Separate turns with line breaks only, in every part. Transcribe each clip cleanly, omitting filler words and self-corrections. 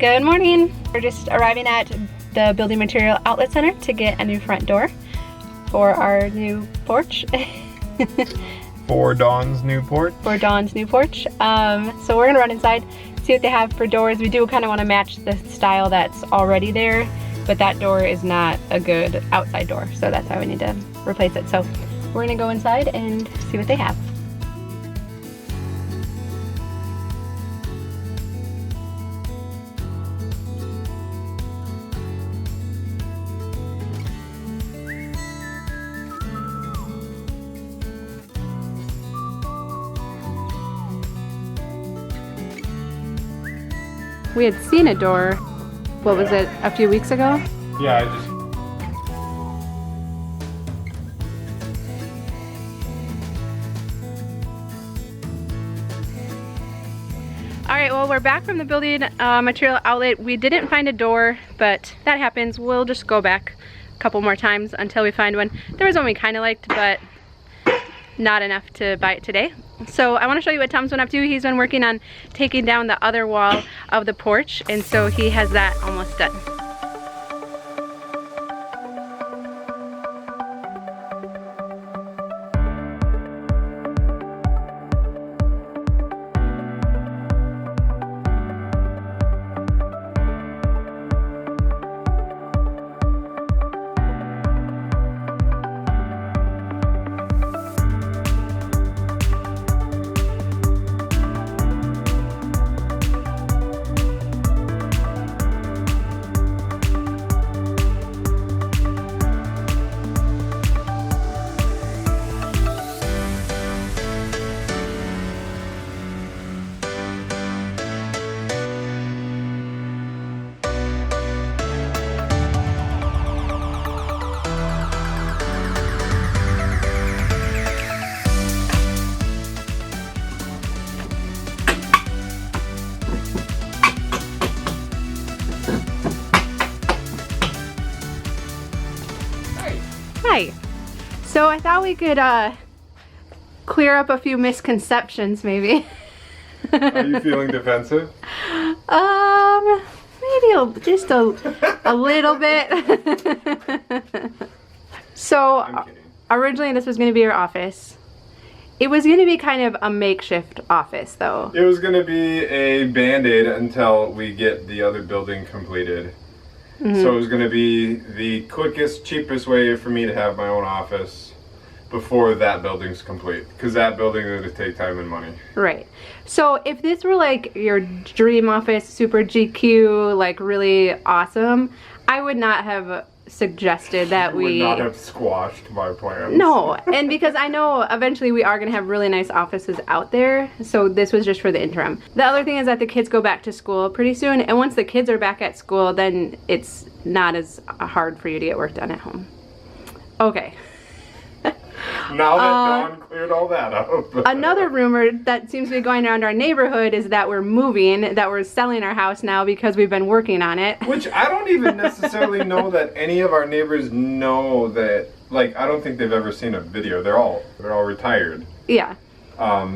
Good morning. We're just arriving at the building material outlet center to get a new front door for our new porch.
For Dawn's new porch.
For Dawn's new porch. So we're gonna run inside, see what they have for doors. We do kind of want to match the style that's already there, but that door is not a good outside door, so that's why we need to replace it. So we're gonna go inside and see what they have. We had seen a door, what was it, a few weeks ago?
Yeah, I just...
Alright, well, we're back from the building material outlet. We didn't find a door, but that happens. We'll just go back a couple more times until we find one. There was one we kind of liked, but not enough to buy it today. So I want to show you what Tom's been up to. He's been working on taking down the other wall of the porch, and so he has that almost done. Hi. So I thought we could clear up a few misconceptions, maybe.
Are you feeling defensive?
Maybe just a little bit. So originally this was going to be our office. It was going to be kind of a makeshift office, though.
It was going to be a band-aid until we get the other building completed. So it was going to be the quickest, cheapest way for me to have my own office before that building's complete. Because that building is going to take time and money.
Right. So if this were like your dream office, super GQ, like really awesome, I would not have suggested that we
would not have squashed my plans.
No, and because I know eventually we are going to have really nice offices out there, so this was just for the interim. The other thing is that the kids go back to school pretty soon, and once the kids are back at school, then it's not as hard for you to get work done at home. Okay.
Now that Dawn cleared all that up.
Another rumor that seems to be going around our neighborhood is that we're moving, that we're selling our house now because we've been working on it.
Which I don't even necessarily know that any of our neighbors know that, like, I don't think they've ever seen a video. They're all retired.
Yeah.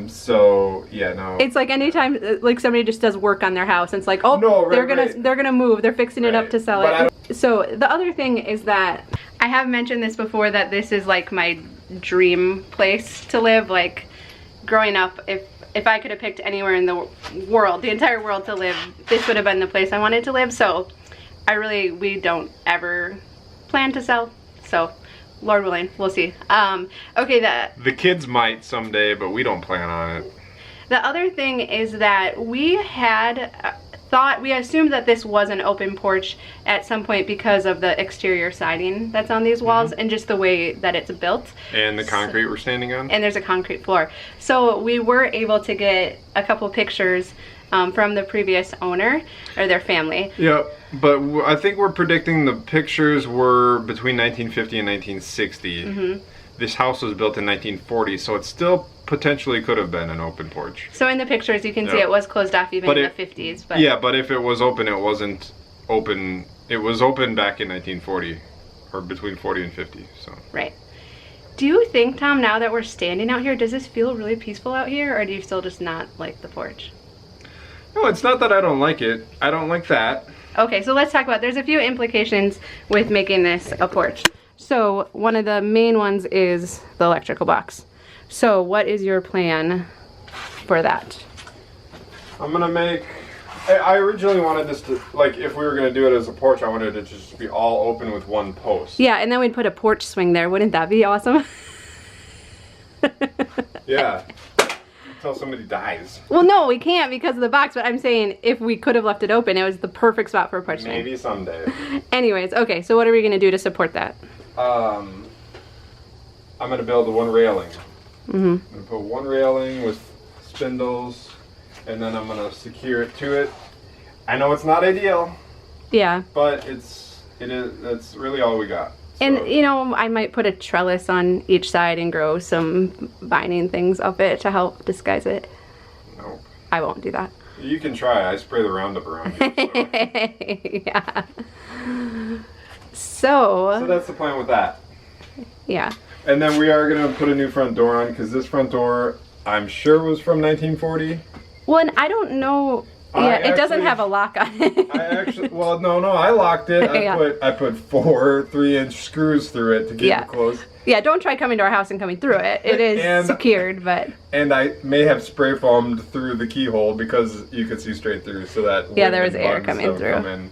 So yeah, no.
It's like anytime like somebody just does work on their house, and it's like, oh, no, they're gonna move, they're fixing it up to sell it. So the other thing is that I have mentioned this before, that this is like my dream place to live. Like growing up, if I could have picked anywhere in the world, the entire world to live, this would have been the place I wanted to live. So we don't ever plan to sell. So Lord willing, we'll see. Okay,
the kids might someday, but we don't plan on it.
The other thing is that we had we assumed that this was an open porch at some point because of the exterior siding that's on these walls and just the way that it's built. And the concrete we're standing on. And there's a concrete floor. So we were able to get a couple pictures from the previous owner, or their family. Yeah, but I think we're predicting the pictures were between 1950 and 1960. This house was built in 1940, so it still potentially could have been an open porch. So in the pictures you can see it was closed off even in the 50s. But yeah, but if it was open, it wasn't open. It was open back in 1940, or between 40 and 50, so. Right. Do you think, Tom, now that we're standing out here, does this feel really peaceful out here, or do you still just not like the porch?
No, it's not that I don't like it. I don't like that.
Okay, so let's talk about, there's a few implications with making this a porch. So one of the main ones is the electrical box. So what is your plan for that?
I'm gonna make, I originally wanted this to, like, if we were gonna do it as a porch, I wanted it to just be all open with one post.
Yeah, and then we'd put a porch swing there. Wouldn't that be awesome?
Yeah. Until somebody dies.
Well, no, we can't because of the box, but I'm saying if we could have left it open, it was the perfect spot for a porch swing.
Maybe someday.
Anyways, okay, so what are we gonna do to support that?
I'm gonna build one railing. I'm gonna put one railing with spindles, and then I'm gonna secure it to it. I know it's not ideal.
Yeah.
But that's really all we got. So.
And you know, I might put a trellis on each side and grow some binding things up it to help disguise it.
Nope.
I won't do that.
You can try. I spray the Roundup around it. So.
Yeah. So
that's the plan with that.
Yeah.
And then we are gonna put a new front door on because this front door, I'm sure, was from 1940.
Well, and I don't know. Yeah, it doesn't have a lock on it.
I locked it. I put 4 3-inch screws through it to keep it closed.
Yeah, don't try coming to our house and coming through it. It is secured, but.
And I may have spray foamed through the keyhole because you could see straight through, so that
there was air coming through.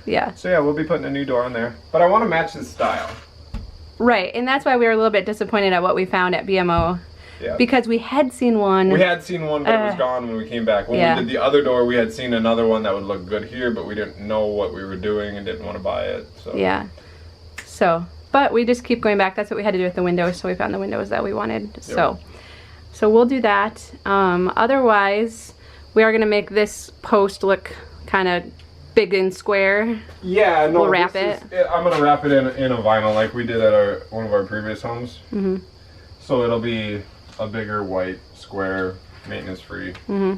Yeah.
So yeah, we'll be putting a new door on there, but I want to match the style.
Right, and that's why we were a little bit disappointed at what we found at BMO.
Yeah.
Because we had seen one.
We had seen one, but it was gone when we came back. When we did the other door, we had seen another one that would look good here, but we didn't know what we were doing and didn't want to buy it. So.
Yeah. So, but we just keep going back. That's what we had to do with the windows, so we found the windows that we wanted. Yep. So we'll do that. Otherwise, we are going to make this post look kind of big and square.
Yeah, no.
We'll wrap it.
I'm going to wrap it in a vinyl like we did at one of our previous homes. Mm-hmm. So it'll be a bigger white square, maintenance-free.
Mm-hmm.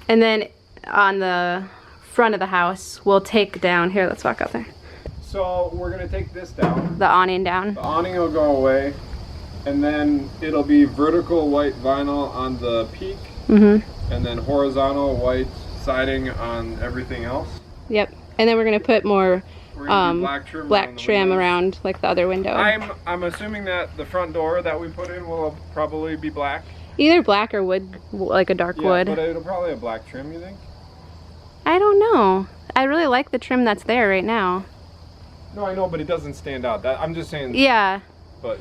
And then on the front of the house, we'll take down, here, let's walk out there.
So we're gonna take this down.
The awning down.
The awning will go away, and then it'll be vertical white vinyl on the peak, and then horizontal white siding on everything else.
Yep, and then we're gonna put more
black trim
around like the other window.
I'm assuming that the front door that we put in will probably be black.
Either black or wood, like a dark wood.
But it'll probably have black trim, you think?
I don't know. I really like the trim that's there right now.
No, I know, but it doesn't stand out. I'm just saying.
Yeah.
But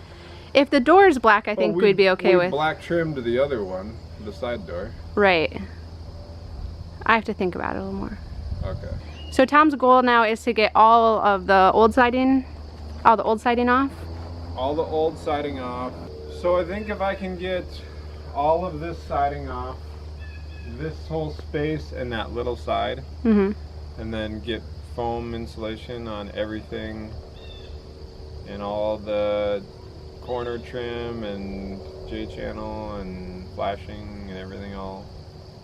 if the door is black, I think we'd be okay with.
Black trim to the other one, the side door.
Right. I have to think about it a little more.
Okay.
So Tom's goal now is to get all of the old siding, off.
All the old siding off. So I think if I can get all of this siding off, this whole space and that little side, and then get foam insulation on everything, and all the corner trim and J-channel and flashing and everything all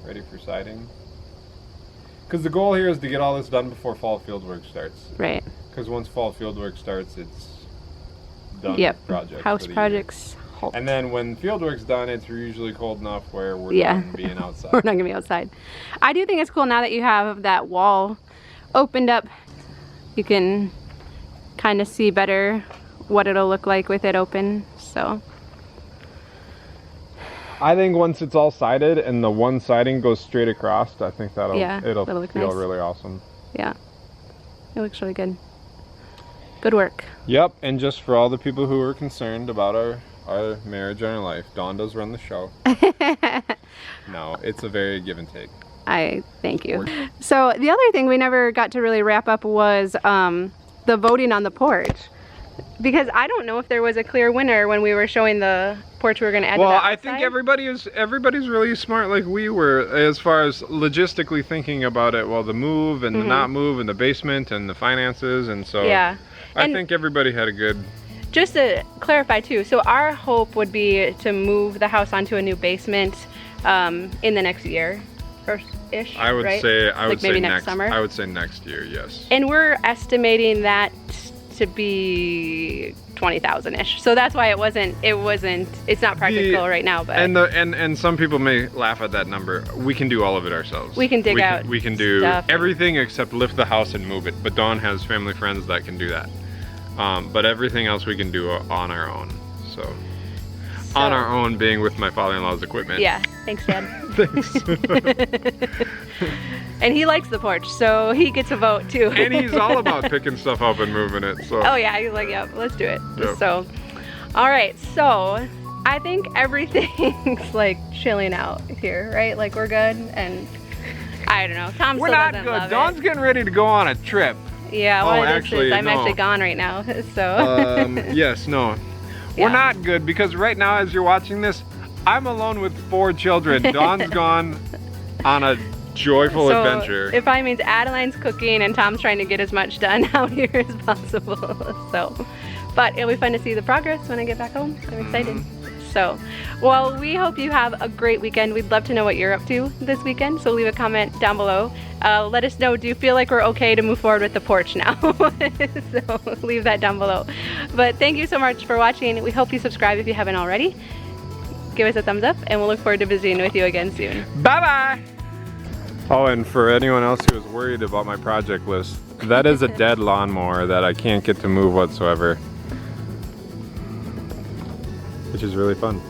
ready for siding. Because the goal here is to get all this done before fall fieldwork starts.
Right.
Because once fall fieldwork starts, it's done.
Yep. House projects. Halt.
And then when fieldwork's done, it's usually cold enough where we're done being outside.
We're not gonna be outside. I do think it's cool now that you have that wall opened up. You can kind of see better what it'll look like with it open. So.
I think once it's all sided and the one siding goes straight across, I think it'll
look
feel
nice.
really awesome.
Yeah, it looks really good. Good work.
Yep, and just for all the people who are concerned about our marriage and our life, Dawn does run the show. No, it's a very give and take.
I thank you. So the other thing we never got to really wrap up was the voting on the porch. Because I don't know if there was a clear winner when we were showing the porch we were going to add to that
Well, I think everybody's really smart like we were as far as logistically thinking about it. Well, the move and the not move and the basement and the finances, and so I think everybody had a good...
Just to clarify too, so our hope would be to move the house onto a new basement in the next year or ish.
I would say
maybe next summer.
I would say next year, yes.
And we're estimating that to be 20,000-ish. So that's why it's not practical right now. But
and some people may laugh at that number. We can do all of it ourselves.
We can dig out.
We can do
stuff.
everything except lift the house and move it. But Dawn has family friends that can do that. But everything else we can do on our own. So on our own, being with my father-in-law's equipment.
Yeah. Thanks, Dad.
Thanks.
And he likes the porch, so he gets a vote too.
And he's all about picking stuff up and moving it. So.
Oh yeah, he's like, yep, let's do it.
Yep.
So, all right, so I think everything's like chilling out here, right? Like we're good, and I don't know. Tom
We're
still
not
doesn't
good.
love
Dawn's
it.
getting ready to go on a trip.
Yeah, well, I'm
no.
actually gone right now, so.
Yes, no.
Yeah.
We're not good because right now, as you're watching this, I'm alone with 4 children. Dawn's gone on a joyful adventure.
It probably means Adeline's cooking and Tom's trying to get as much done out here as possible. So, but it'll be fun to see the progress when I get back home. I'm excited. So, well, we hope you have a great weekend. We'd love to know what you're up to this weekend. So leave a comment down below. Let us know, do you feel like we're okay to move forward with the porch now? So leave that down below. But thank you so much for watching. We hope you subscribe if you haven't already. Give us a thumbs up and we'll look forward to visiting with you again soon.
Bye-bye. Oh, and for anyone else who is worried about my project list, that is a dead lawnmower that I can't get to move whatsoever. Which is really fun.